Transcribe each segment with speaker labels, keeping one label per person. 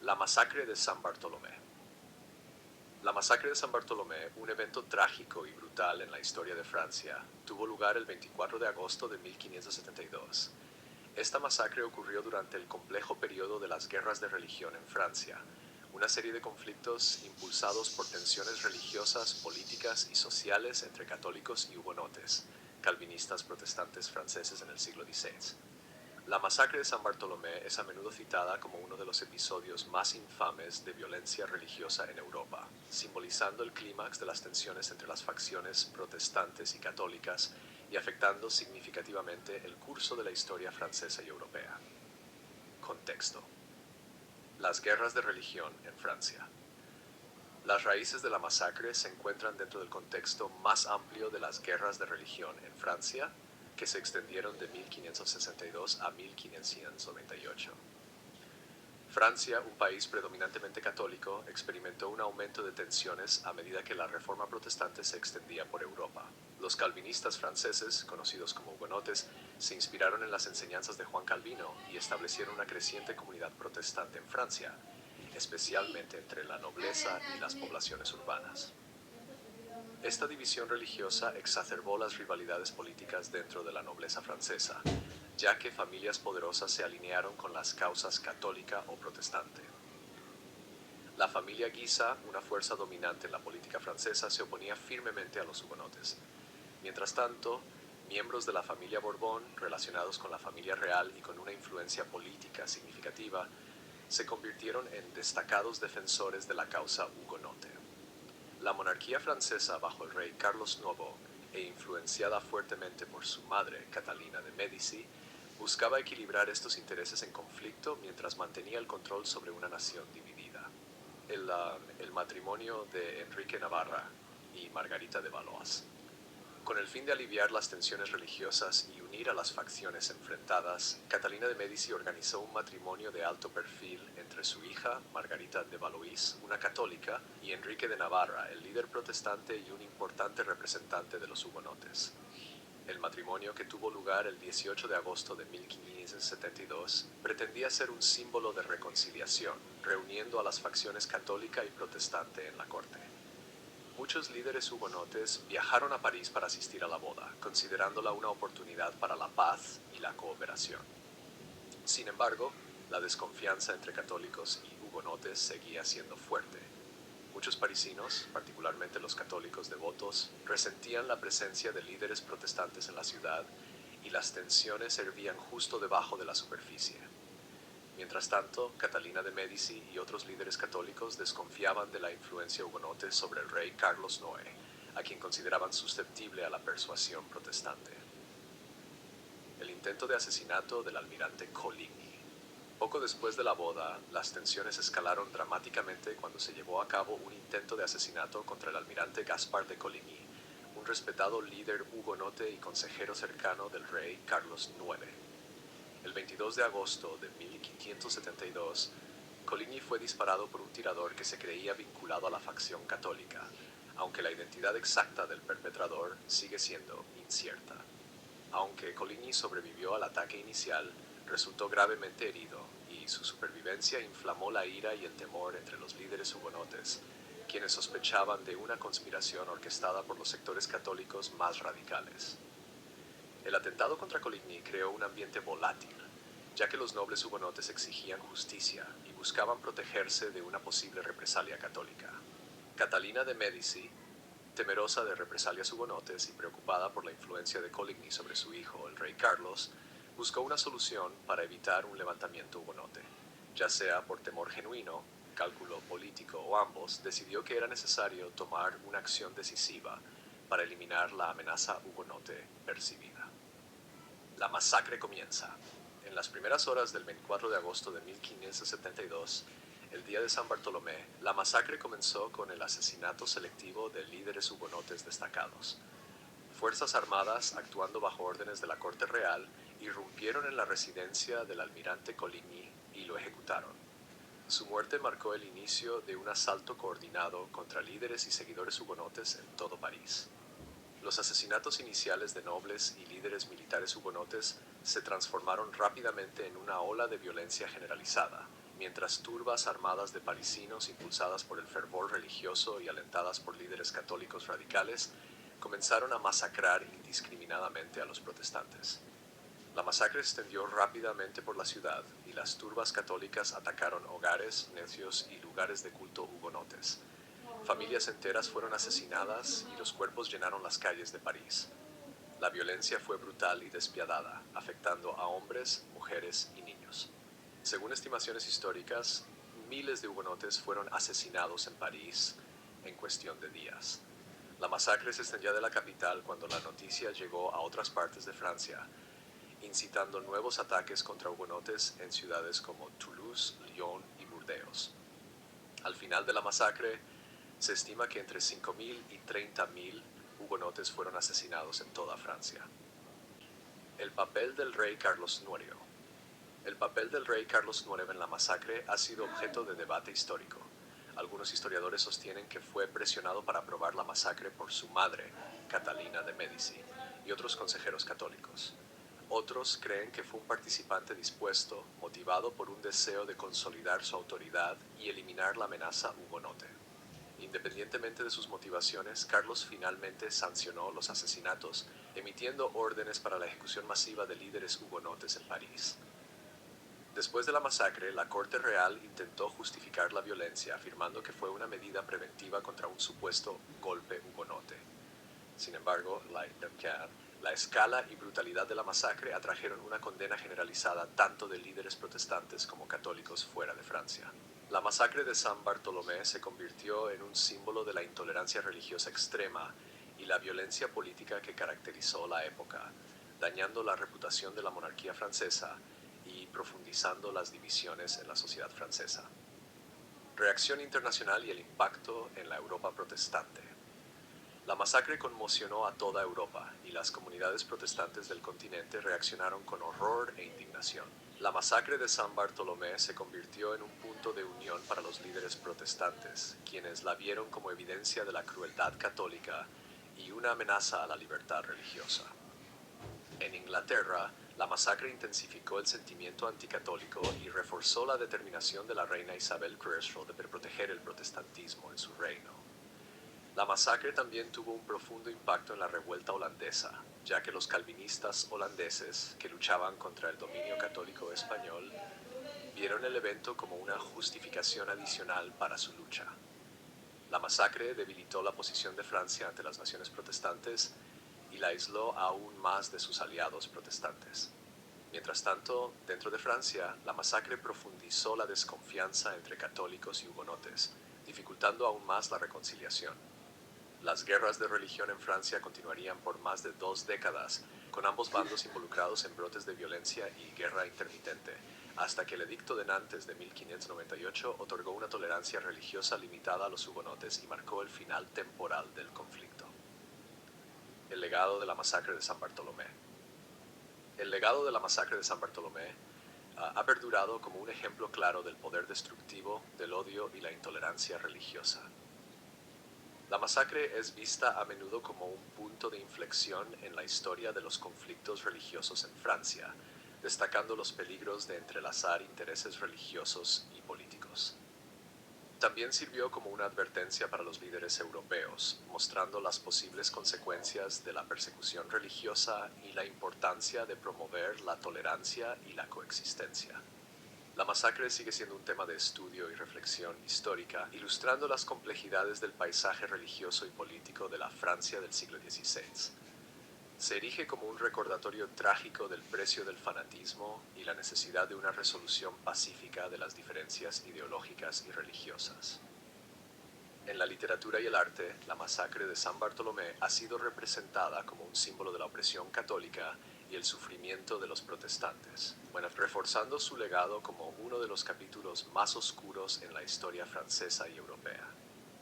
Speaker 1: La masacre de San Bartolomé. La masacre de San Bartolomé, un evento trágico y brutal en la historia de Francia, tuvo lugar el 24 de agosto de 1572. Esta masacre ocurrió durante el complejo periodo de las guerras de religión en Francia, una serie de conflictos impulsados por tensiones religiosas, políticas y sociales entre católicos y hugonotes, calvinistas protestantes franceses en el siglo XVI. La masacre de San Bartolomé es a menudo citada como uno de los episodios más infames de violencia religiosa en Europa, simbolizando el clímax de las tensiones entre las facciones protestantes y católicas y afectando significativamente el curso de la historia francesa y europea. Contexto. Las guerras de religión en Francia. Las raíces de la masacre se encuentran dentro del contexto más amplio de las guerras de religión en Francia, que se extendieron de 1562 a 1598. Francia, un país predominantemente católico, experimentó un aumento de tensiones a medida que la reforma protestante se extendía por Europa. Los calvinistas franceses, conocidos como hugonotes, se inspiraron en las enseñanzas de Juan Calvino y establecieron una creciente comunidad protestante en Francia, especialmente entre la nobleza y las poblaciones urbanas. Esta división religiosa exacerbó las rivalidades políticas dentro de la nobleza francesa, ya que familias poderosas se alinearon con las causas católica o protestante. La familia Guisa, una fuerza dominante en la política francesa, se oponía firmemente a los hugonotes. Mientras tanto, miembros de la familia Borbón, relacionados con la familia real y con una influencia política significativa, se convirtieron en destacados defensores de la causa hugonote. La monarquía francesa bajo el rey Carlos IX, e influenciada fuertemente por su madre, Catalina de Médici, buscaba equilibrar estos intereses en conflicto mientras mantenía el control sobre una nación dividida. El matrimonio de Enrique Navarra y Margarita de Valois. Con el fin de aliviar las tensiones religiosas y unir a las facciones enfrentadas, Catalina de Médici organizó un matrimonio de alto perfil entre su hija, Margarita de Valois, una católica, y Enrique de Navarra, el líder protestante y un importante representante de los hugonotes. El matrimonio, que tuvo lugar el 18 de agosto de 1572, pretendía ser un símbolo de reconciliación, reuniendo a las facciones católica y protestante en la corte. Muchos líderes hugonotes viajaron a París para asistir a la boda, considerándola una oportunidad para la paz y la cooperación. Sin embargo, la desconfianza entre católicos y hugonotes seguía siendo fuerte. Muchos parisinos, particularmente los católicos devotos, resentían la presencia de líderes protestantes en la ciudad y las tensiones hervían justo debajo de la superficie. Mientras tanto, Catalina de Médici y otros líderes católicos desconfiaban de la influencia hugonote sobre el rey Carlos IX, a quien consideraban susceptible a la persuasión protestante. El intento de asesinato del almirante Coligny. Poco después de la boda, las tensiones escalaron dramáticamente cuando se llevó a cabo un intento de asesinato contra el almirante Gaspard de Coligny, un respetado líder hugonote y consejero cercano del rey Carlos IX. El 22 de agosto de 1572, Coligny fue disparado por un tirador que se creía vinculado a la facción católica, aunque la identidad exacta del perpetrador sigue siendo incierta. Aunque Coligny sobrevivió al ataque inicial, resultó gravemente herido y su supervivencia inflamó la ira y el temor entre los líderes hugonotes, quienes sospechaban de una conspiración orquestada por los sectores católicos más radicales. El atentado contra Coligny creó un ambiente volátil, ya que los nobles hugonotes exigían justicia y buscaban protegerse de una posible represalia católica. Catalina de Médici, temerosa de represalias hugonotes y preocupada por la influencia de Coligny sobre su hijo, el rey Carlos, buscó una solución para evitar un levantamiento hugonote. Ya sea por temor genuino, cálculo político o ambos, decidió que era necesario tomar una acción decisiva para eliminar la amenaza hugonote percibida. La masacre comienza. En las primeras horas del 24 de agosto de 1572, el día de San Bartolomé, la masacre comenzó con el asesinato selectivo de líderes hugonotes destacados. Fuerzas armadas, actuando bajo órdenes de la corte real, irrumpieron en la residencia del almirante Coligny y lo ejecutaron. Su muerte marcó el inicio de un asalto coordinado contra líderes y seguidores hugonotes en todo París. Los asesinatos iniciales de nobles y líderes militares hugonotes se transformaron rápidamente en una ola de violencia generalizada, mientras turbas armadas de parisinos impulsadas por el fervor religioso y alentadas por líderes católicos radicales comenzaron a masacrar indiscriminadamente a los protestantes. La masacre se extendió rápidamente por la ciudad y las turbas católicas atacaron hogares, negocios y lugares de culto hugonotes. Familias enteras fueron asesinadas y los cuerpos llenaron las calles de París. La violencia fue brutal y despiadada, afectando a hombres, mujeres y niños. Según estimaciones históricas, miles de hugonotes fueron asesinados en París en cuestión de días. La masacre se extendía de la capital cuando la noticia llegó a otras partes de Francia, incitando nuevos ataques contra hugonotes en ciudades como Toulouse, Lyon y Burdeos. Al final de la masacre, se estima que entre 5.000 y 30.000 hugonotes fueron asesinados en toda Francia. El papel del rey Carlos IX. El papel del rey Carlos IX en la masacre ha sido objeto de debate histórico. Algunos historiadores sostienen que fue presionado para aprobar la masacre por su madre, Catalina de Medici, y otros consejeros católicos. Otros creen que fue un participante dispuesto, motivado por un deseo de consolidar su autoridad y eliminar la amenaza hugonote. Independientemente de sus motivaciones, Carlos finalmente sancionó los asesinatos, emitiendo órdenes para la ejecución masiva de líderes hugonotes en París. Después de la masacre, la Corte Real intentó justificar la violencia, afirmando que fue una medida preventiva contra un supuesto golpe hugonote. Sin embargo, la escala y brutalidad de la masacre atrajeron una condena generalizada tanto de líderes protestantes como católicos fuera de Francia. La masacre de San Bartolomé se convirtió en un símbolo de la intolerancia religiosa extrema y la violencia política que caracterizó la época, dañando la reputación de la monarquía francesa y profundizando las divisiones en la sociedad francesa. Reacción internacional y el impacto en la Europa protestante. La masacre conmocionó a toda Europa y las comunidades protestantes del continente reaccionaron con horror e indignación. La masacre de San Bartolomé se convirtió en un punto de unión para los líderes protestantes, quienes la vieron como evidencia de la crueldad católica y una amenaza a la libertad religiosa. En Inglaterra, la masacre intensificó el sentimiento anticatólico y reforzó la determinación de la reina Isabel I de proteger el protestantismo en su reino. La masacre también tuvo un profundo impacto en la revuelta holandesa, ya que los calvinistas holandeses, que luchaban contra el dominio católico español, vieron el evento como una justificación adicional para su lucha. La masacre debilitó la posición de Francia ante las naciones protestantes y la aisló aún más de sus aliados protestantes. Mientras tanto, dentro de Francia, la masacre profundizó la desconfianza entre católicos y hugonotes, dificultando aún más la reconciliación. Las guerras de religión en Francia continuarían por más de 2 décadas, con ambos bandos involucrados en brotes de violencia y guerra intermitente, hasta que el Edicto de Nantes de 1598 otorgó una tolerancia religiosa limitada a los hugonotes y marcó el final temporal del conflicto. El legado de la masacre de San Bartolomé. El legado de la masacre de San Bartolomé ha perdurado como un ejemplo claro del poder destructivo, del odio y la intolerancia religiosa. La masacre es vista a menudo como un punto de inflexión en la historia de los conflictos religiosos en Francia, destacando los peligros de entrelazar intereses religiosos y políticos. También sirvió como una advertencia para los líderes europeos, mostrando las posibles consecuencias de la persecución religiosa y la importancia de promover la tolerancia y la coexistencia. La masacre sigue siendo un tema de estudio y reflexión histórica, ilustrando las complejidades del paisaje religioso y político de la Francia del siglo XVI. Se erige como un recordatorio trágico del precio del fanatismo y la necesidad de una resolución pacífica de las diferencias ideológicas y religiosas. En la literatura y el arte, la masacre de San Bartolomé ha sido representada como un símbolo de la opresión católica y el sufrimiento de los protestantes, reforzando su legado como uno de los capítulos más oscuros en la historia francesa y europea.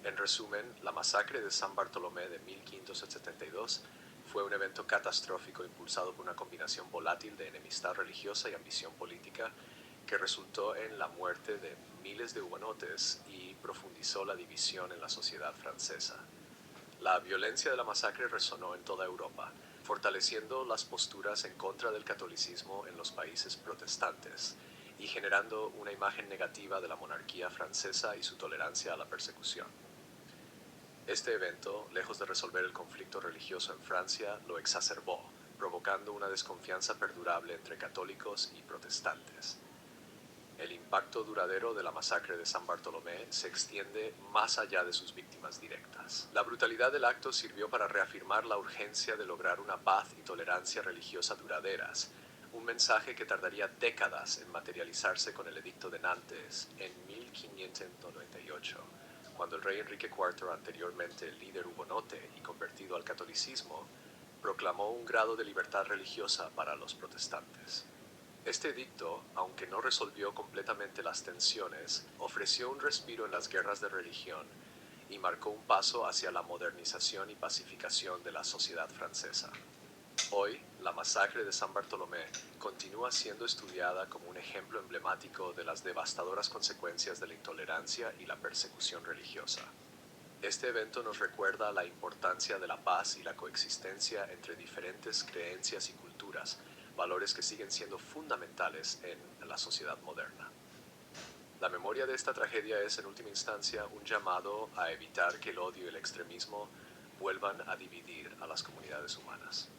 Speaker 1: En resumen, la masacre de San Bartolomé de 1572 fue un evento catastrófico impulsado por una combinación volátil de enemistad religiosa y ambición política que resultó en la muerte de miles de hugonotes y profundizó la división en la sociedad francesa. La violencia de la masacre resonó en toda Europa, fortaleciendo las posturas en contra del catolicismo en los países protestantes y generando una imagen negativa de la monarquía francesa y su tolerancia a la persecución. Este evento, lejos de resolver el conflicto religioso en Francia, lo exacerbó, provocando una desconfianza perdurable entre católicos y protestantes. El impacto duradero de la masacre de San Bartolomé se extiende más allá de sus víctimas directas. La brutalidad del acto sirvió para reafirmar la urgencia de lograr una paz y tolerancia religiosa duraderas, un mensaje que tardaría décadas en materializarse con el Edicto de Nantes en 1598, cuando el rey Enrique IV, anteriormente líder hugonote y convertido al catolicismo, proclamó un grado de libertad religiosa para los protestantes. Este edicto, aunque no resolvió completamente las tensiones, ofreció un respiro en las guerras de religión y marcó un paso hacia la modernización y pacificación de la sociedad francesa. Hoy, la masacre de San Bartolomé continúa siendo estudiada como un ejemplo emblemático de las devastadoras consecuencias de la intolerancia y la persecución religiosa. Este evento nos recuerda la importancia de la paz y la coexistencia entre diferentes creencias y culturas, valores que siguen siendo fundamentales en la sociedad moderna. La memoria de esta tragedia es, en última instancia, un llamado a evitar que el odio y el extremismo vuelvan a dividir a las comunidades humanas.